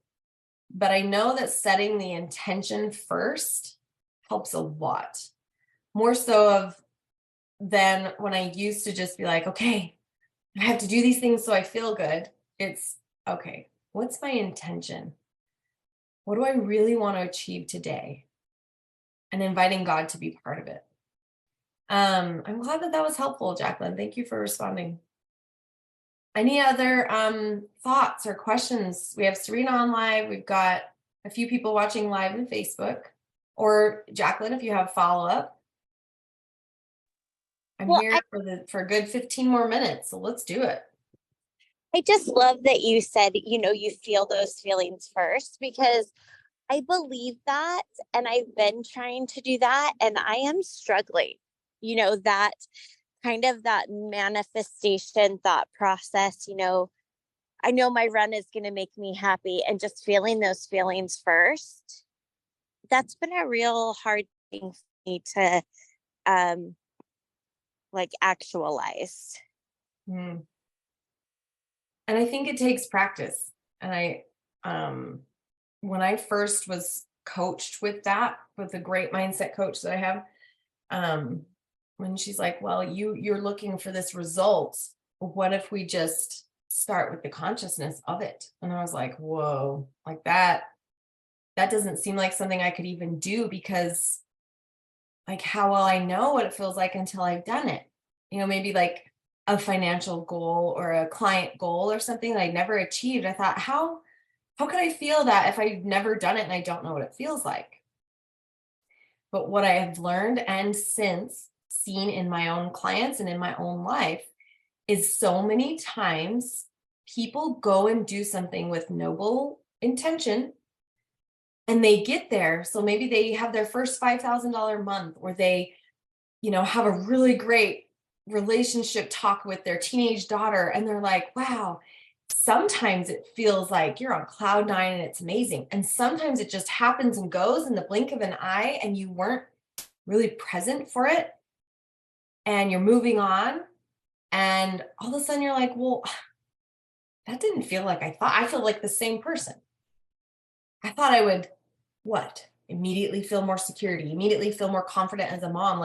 but I know that setting the intention first helps a lot. More so than when I used to just be like, okay, I have to do these things so I feel good. It's okay, what's my intention? What do I really want to achieve today? And inviting God to be part of it. I'm glad that was helpful, Jacqueline. Thank you for responding. Any other thoughts or questions? We have Serena on live. We've got a few people watching live on Facebook. Or Jacqueline, if you have follow-up. I'm here for a good 15 more minutes, so let's do it. I just love that you said, you feel those feelings first, because I believe that, and I've been trying to do that, and I am struggling. That kind of that manifestation thought process, I know my run is going to make me happy, and just feeling those feelings first. That's been a real hard thing for me to actualize. And I think it takes practice. And when I first was coached with that, with a great mindset coach that I have, when she's like, well, you're looking for this result. What if we just start with the consciousness of it? And I was like, whoa, like that doesn't seem like something I could even do, because like, how will I know what it feels like until I've done it? Maybe like a financial goal or a client goal or something that I never achieved. I thought, how could I feel that if I've never done it and I don't know what it feels like? But what I have learned and since seen in my own clients and in my own life is so many times people go and do something with noble intention and they get there. So maybe they have their first $5,000 month, or they, have a really great relationship talk with their teenage daughter. And they're like, wow, sometimes it feels like you're on cloud 9 and it's amazing. And sometimes it just happens and goes in the blink of an eye and you weren't really present for it. And you're moving on. And all of a sudden you're like, well, that didn't feel like I thought. I feel like the same person. I thought I would, immediately feel more security, immediately feel more confident as a mom.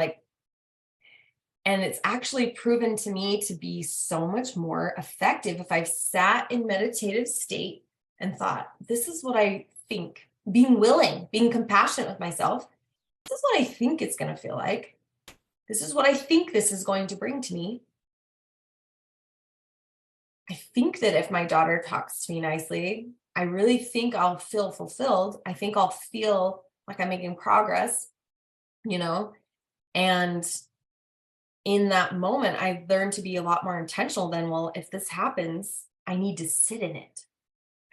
And it's actually proven to me to be so much more effective if I've sat in meditative state and thought, this is what I think, being willing, being compassionate with myself. This is what I think it's going to feel like. This is what I think this is going to bring to me. I think that if my daughter talks to me nicely, I really think I'll feel fulfilled. I think I'll feel like I'm making progress, you know, and in that moment, I learned to be a lot more intentional than, well, if this happens, I need to sit in it.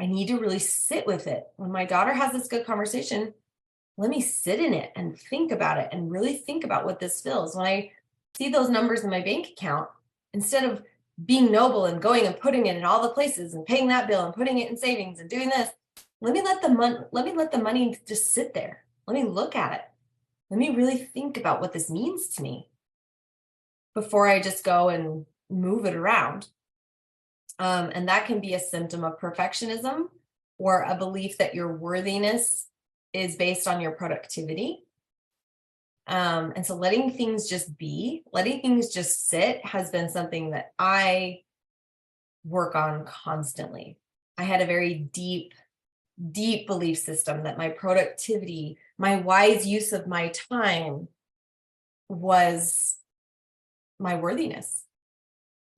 I need to really sit with it. When my daughter has this good conversation, let me sit in it and think about it and really think about what this feels. When I see those numbers in my bank account, instead of being noble and going and putting it in all the places and paying that bill and putting it in savings and doing this, let the money just sit there. Let me look at it. Let me really think about what this means to me before I just go and move it around. And that can be a symptom of perfectionism or a belief that your worthiness is based on your productivity. And so letting things just be, letting things just sit has been something that I work on constantly. I had a very deep belief system that my productivity, my wise use of my time was my worthiness.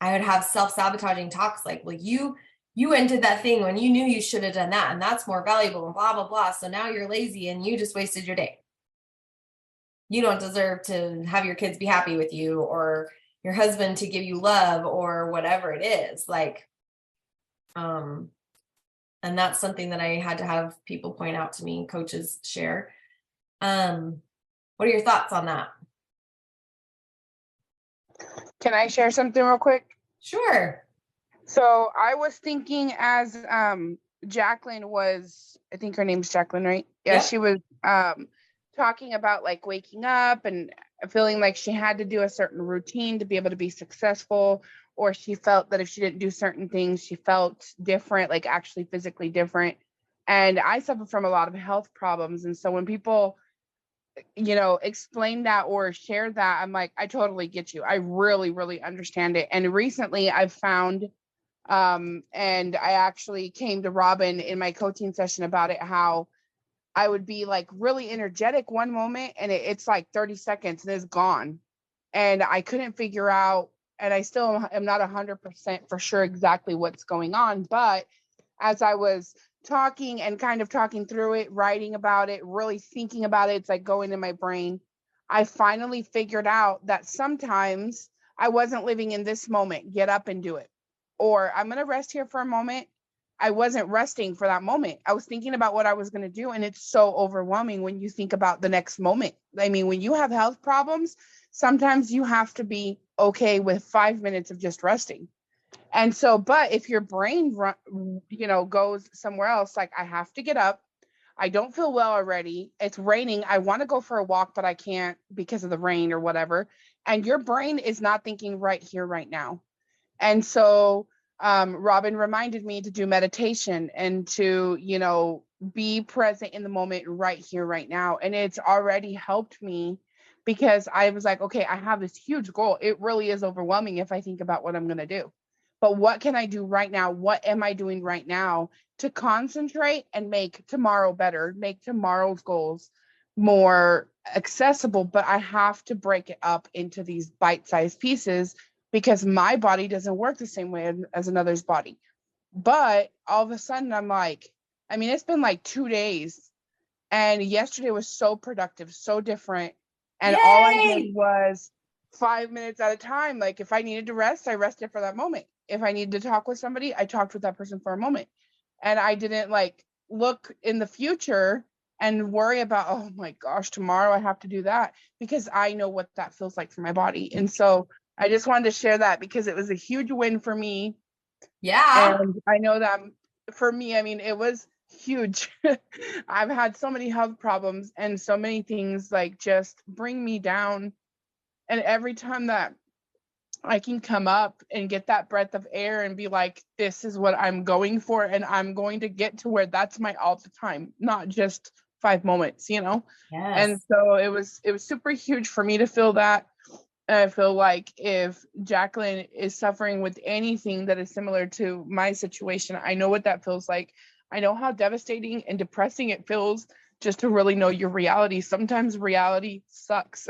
I would have self-sabotaging talks like, well, you went and did that thing when you knew you should have done that, and that's more valuable and blah, blah, blah. So now you're lazy and you just wasted your day. You don't deserve to have your kids be happy with you or your husband to give you love or whatever it is. Like, and that's something that I had to have people point out to me, coaches share. What are your thoughts on that? Can I share something real quick? Sure. So I was thinking as Jacqueline was, I think her name's Jacqueline, right? Yeah, Yep. she was talking about like waking up and feeling like she had to do a certain routine to be able to be successful, or she felt that if she didn't do certain things, she felt different, like actually physically different. And I suffer from a lot of health problems. And so when people, explain that or share that, I'm like, I totally get you. I really, really understand it. And recently I've found, and I actually came to Robin in my coaching session about it, how I would be like really energetic one moment and it's like 30 seconds and it's gone. And I couldn't figure out, and I still am not 100% for sure exactly what's going on. But as I was talking and kind of talking through it, writing about it, really thinking about it, it's like going in my brain. I finally figured out that sometimes I wasn't living in this moment, get up and do it. Or I'm going to rest here for a moment. I wasn't resting for that moment. I was thinking about what I was going to do. And it's so overwhelming when you think about the next moment. I mean, when you have health problems, sometimes you have to be okay with 5 minutes of just resting. And so, but if your brain, goes somewhere else, like I have to get up, I don't feel well already, it's raining, I want to go for a walk, but I can't because of the rain or whatever. And your brain is not thinking right here, right now. And so Robin reminded me to do meditation and to, be present in the moment right here, right now. And it's already helped me because I was like, okay, I have this huge goal. It really is overwhelming if I think about what I'm going to do. But what can I do right now? What am I doing right now to concentrate and make tomorrow better, make tomorrow's goals more accessible? But I have to break it up into these bite-sized pieces because my body doesn't work the same way as another's body. But all of a sudden I'm like, it's been like 2 days and yesterday was so productive, so different. And all I did was 5 minutes at a time. Like if I needed to rest, I rested for that moment. If I needed to talk with somebody, I talked with that person for a moment. And I didn't like look in the future and worry about, oh my gosh, tomorrow I have to do that, because I know what that feels like for my body. And so I just wanted to share that because it was a huge win for me. Yeah. And I know that for me, it was huge. I've had so many health problems and so many things like just bring me down. And every time that I can come up and get that breath of air and be like, this is what I'm going for. And I'm going to get to where that's my all the time, not just 5 moments, Yes. And so it was super huge for me to feel that. And I feel like if Jacqueline is suffering with anything that is similar to my situation, I know what that feels like. I know how devastating and depressing it feels just to really know your reality. Sometimes reality sucks.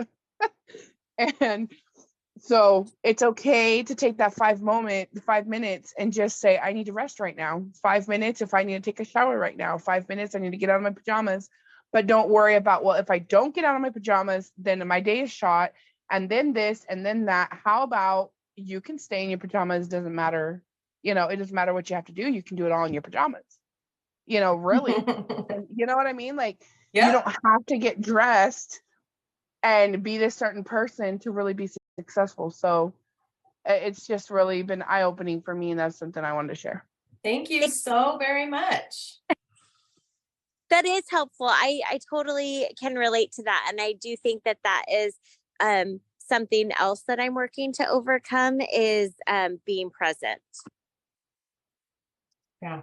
And So it's okay to take that 5 minutes and just say, I need to rest right now. 5 minutes if I need to take a shower right now. 5 minutes, I need to get out of my pajamas. But don't worry about, well, if I don't get out of my pajamas, then my day is shot. And then this and then that. How about you can stay in your pajamas? Doesn't matter. It doesn't matter what you have to do. You can do it all in your pajamas. Really. And you know what I mean? Like, you Yep. don't have to get dressed and be this certain person to really be successful. So it's just really been eye-opening for me, and that's something I wanted to share. Thank you so very much. That is helpful. I totally can relate to that. And I do think that that is something else that I'm working to overcome is being present. Yeah.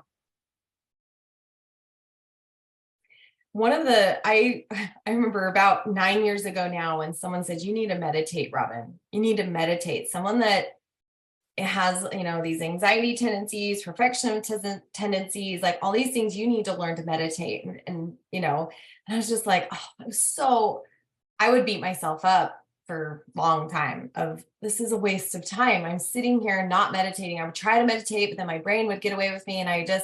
I remember about 9 years ago now when someone said, you need to meditate, Robin. You need to meditate. Someone that has, these anxiety tendencies, perfectionism tendencies, like all these things, you need to learn to meditate. And I was just like, I would beat myself up for a long time of this is a waste of time. I'm sitting here not meditating. I would try to meditate, but then my brain would get away with me. And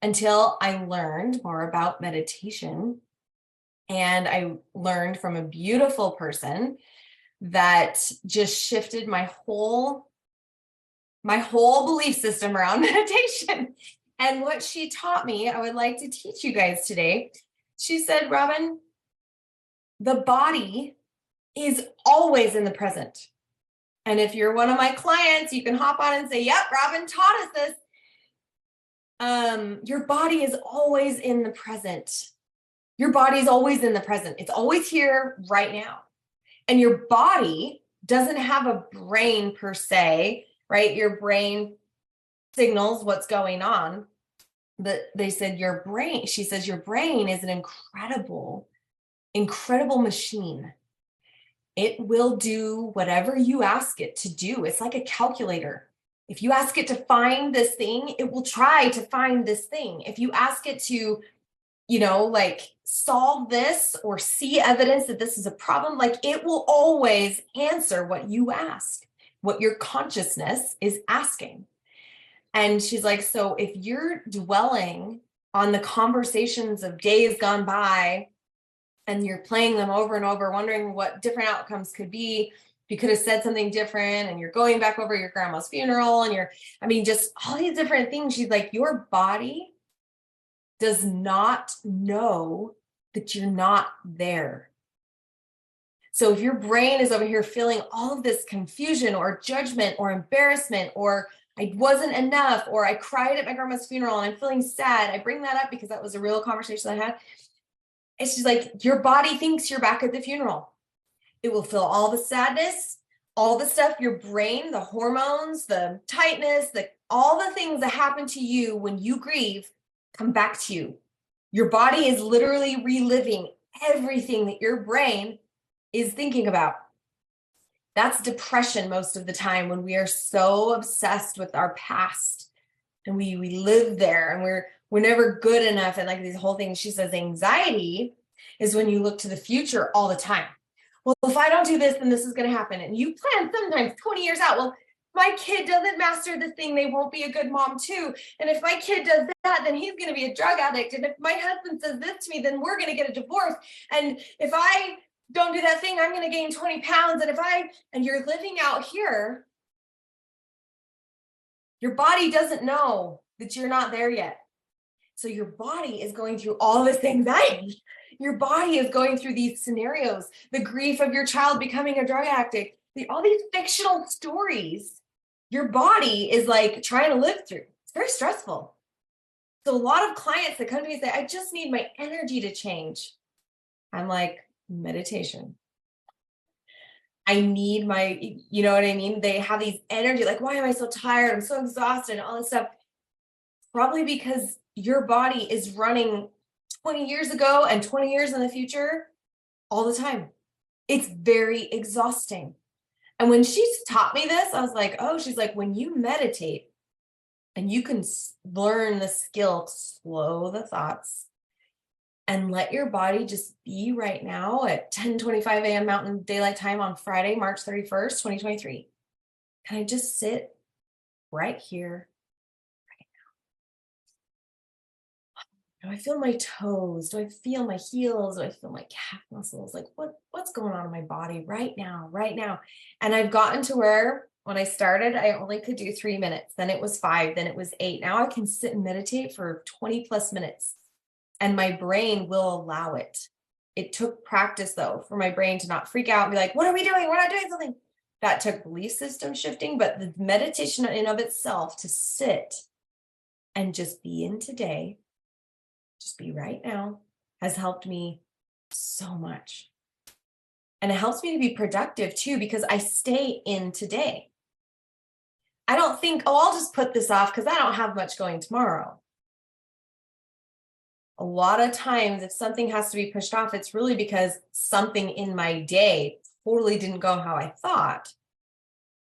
until I learned more about meditation, and I learned from a beautiful person that just shifted my whole belief system around meditation. And what she taught me, I would like to teach you guys today. She said, Robin, the body is always in the present. And if you're one of my clients, you can hop on and say, yep, Robin taught us this. Your body is always in the present. Your body is always in the present. It's always here right now. And your body doesn't have a brain per se, right? Your brain signals what's going on. But she says your brain is an incredible, incredible machine. It will do whatever you ask it to do. It's like a calculator. If you ask it to find this thing, it will try to find this thing. If you ask it to, solve this or see evidence that this is a problem, like it will always answer what you ask, what your consciousness is asking. And she's like, so if you're dwelling on the conversations of days gone by and you're playing them over and over, wondering what different outcomes could be, you could have said something different, and you're going back over your grandma's funeral and just all these different things. She's like, your body does not know that you're not there. So if your brain is over here feeling all of this confusion or judgment or embarrassment, or I wasn't enough, or I cried at my grandma's funeral and I'm feeling sad, I bring that up because that was a real conversation I had. It's just like your body thinks you're back at the funeral. It will feel all the sadness, all the stuff, your brain, the hormones, the tightness, all the things that happen to you when you grieve come back to you. Your body is literally reliving everything that your brain is thinking about. That's depression most of the time, when we are so obsessed with our past and we live there and we're never good enough, and like these whole things. She says anxiety is when you look to the future all the time. Well, if I don't do this, then this is going to happen. And you plan sometimes 20 years out. Well, my kid doesn't master the thing, they won't be a good mom too. And if my kid does that, then he's going to be a drug addict. And if my husband says this to me, then we're going to get a divorce. And if I don't do that thing, I'm going to gain 20 pounds. And you're living out here, your body doesn't know that you're not there yet. So your body is going through all this anxiety. Your body is going through these scenarios, the grief of your child becoming a drug addict, all these fictional stories. Your body is like trying to live through. It's very stressful. So a lot of clients that come to me say, I just need my energy to change. I'm like, meditation. I need you know what I mean? They have these energy, like, why am I so tired? I'm so exhausted and all this stuff. Probably because your body is running 20 years ago and 20 years in the future all the time. It's very exhausting. And when she taught me this, I was like, oh, she's like, when you meditate and you can learn the skill to slow the thoughts and let your body just be right now at 10:25 a.m. Mountain Daylight Time on Friday, March 31st, 2023. Can I just sit right here? Do I feel my toes? Do I feel my heels? Do I feel my calf muscles? Like what's going on in my body right now, right now? And I've gotten to where when I started, I only could do 3 minutes. Then it was 5, then it was 8. Now I can sit and meditate for 20 plus minutes and my brain will allow it. It took practice though for my brain to not freak out and be like, what are we doing? We're not doing something. That took belief system shifting, but the meditation in of itself to sit and just be in today, just be right now, has helped me so much. And it helps me to be productive too, because I stay in today. I don't think, oh, I'll just put this off because I don't have much going tomorrow. A lot of times, if something has to be pushed off, it's really because something in my day totally didn't go how I thought.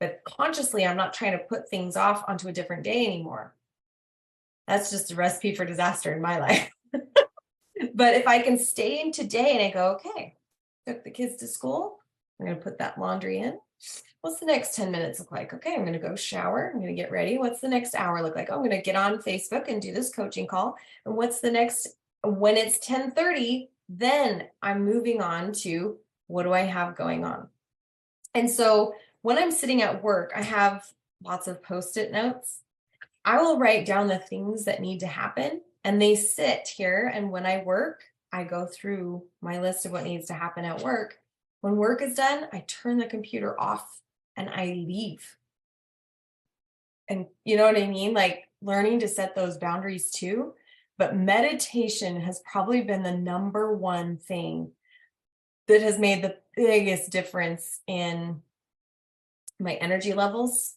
But consciously, I'm not trying to put things off onto a different day anymore. That's just a recipe for disaster in my life. But if I can stay in today and I go, okay, took the kids to school, I'm going to put that laundry in. What's the next 10 minutes look like? Okay, I'm going to go shower. I'm going to get ready. What's the next hour look like? Oh, I'm going to get on Facebook and do this coaching call. And what's the next, when it's 10:30, then I'm moving on to what do I have going on? And so when I'm sitting at work, I have lots of Post-it notes. I will write down the things that need to happen and they sit here. And when I work, I go through my list of what needs to happen at work. When work is done, I turn the computer off and I leave. And you know what I mean? Like learning to set those boundaries too. But meditation has probably been the number one thing that has made the biggest difference in my energy levels,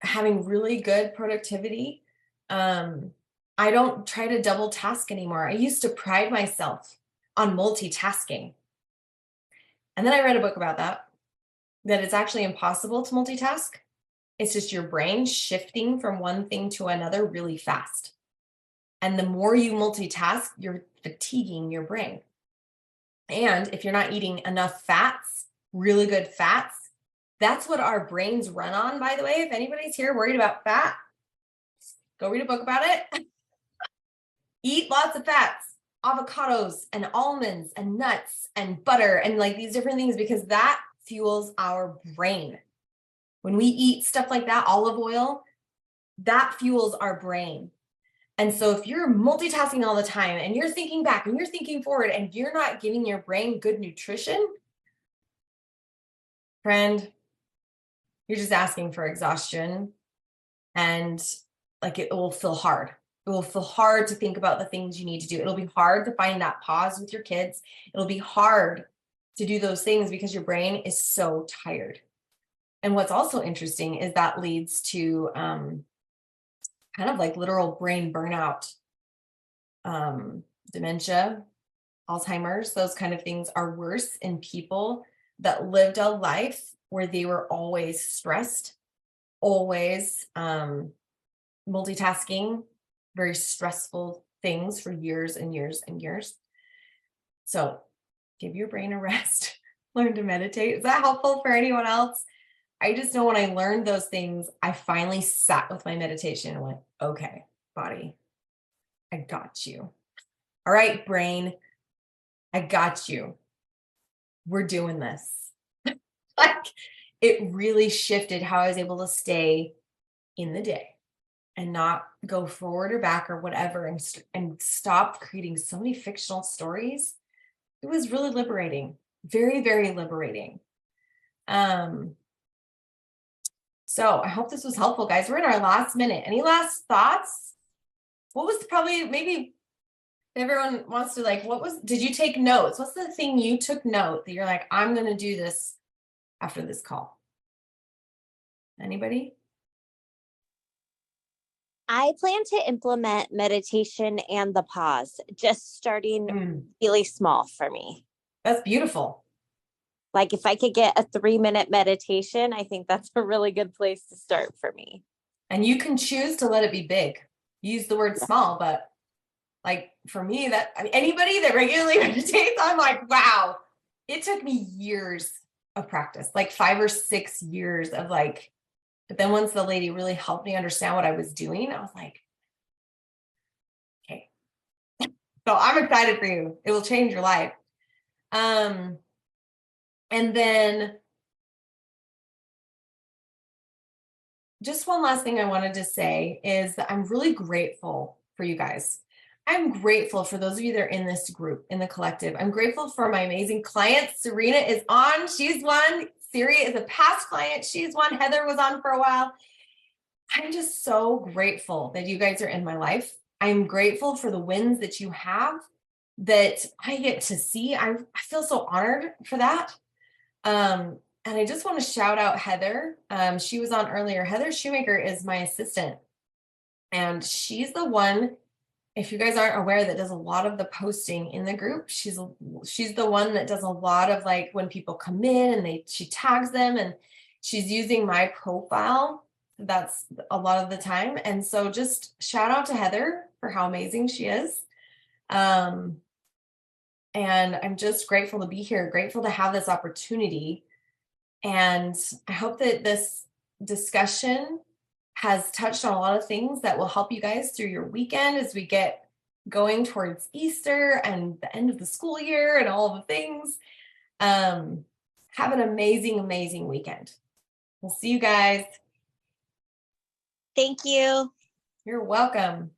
having really good productivity. I don't try to double task anymore. I used to pride myself on multitasking. And then I read a book about that it's actually impossible to multitask. It's just your brain shifting from one thing to another really fast. And the more you multitask, you're fatiguing your brain. And if you're not eating enough fats, really good fats, that's what our brains run on, by the way. If anybody's here worried about fat, go read a book about it. Eat lots of fats, avocados and almonds and nuts and butter and like these different things, because that fuels our brain. When we eat stuff like that, olive oil, that fuels our brain. And so if you're multitasking all the time and you're thinking back and you're thinking forward and you're not giving your brain good nutrition, friend, you're just asking for exhaustion. And like it will feel hard. It will feel hard to think about the things you need to do. It'll be hard to find that pause with your kids. It'll be hard to do those things because your brain is so tired. And what's also interesting is that leads to kind of like literal brain burnout, dementia, Alzheimer's, those kind of things are worse in people that lived a life where they were always stressed, always multitasking, very stressful things for years and years and years. So give your brain a rest, learn to meditate. Is that helpful for anyone else? I just know when I learned those things, I finally sat with my meditation and went, okay, body, I got you. All right, brain, I got you. We're doing this. Like it really shifted how I was able to stay in the day and not go forward or back or whatever, and stop creating so many fictional stories. It was really liberating, very, very liberating. So I hope this was helpful, guys. We're in our last minute. Any last thoughts? What was probably, maybe everyone wants to like, did you take notes? What's the thing you took note that you're like, I'm going to do this after this call? Anybody? I plan to implement meditation and the pause, just starting really small for me. That's beautiful. Like if I could get a 3-minute meditation, I think that's a really good place to start for me. And you can choose to let it be big. Use the word small, but Like for me, anybody that regularly meditates, I'm like, wow, it took me years of practice, like 5 or 6 years of like, but then once the lady really helped me understand what I was doing, I was like, okay. So I'm excited for you. It will change your life. And then just one last thing I wanted to say is that I'm really grateful for you guys. I'm grateful for those of you that are in this group, in the collective. I'm grateful for my amazing clients. Serena is on. She's one. Siri is a past client. She's one. Heather was on for a while. I'm just so grateful that you guys are in my life. I'm grateful for the wins that you have that I get to see. I feel so honored for that. And I just want to shout out Heather. She was on earlier. Heather Shoemaker is my assistant. And she's the one, if you guys aren't aware, that does a lot of the posting in the group. She's the one that does a lot of like when people come in and she tags them, and she's using my profile. That's a lot of the time. And so just shout out to Heather for how amazing she is. And I'm just grateful to be here, grateful to have this opportunity. And I hope that this discussion has touched on a lot of things that will help you guys through your weekend as we get going towards Easter and the end of the school year and all the things. Have an amazing, amazing weekend. We'll see you guys. Thank you. You're welcome.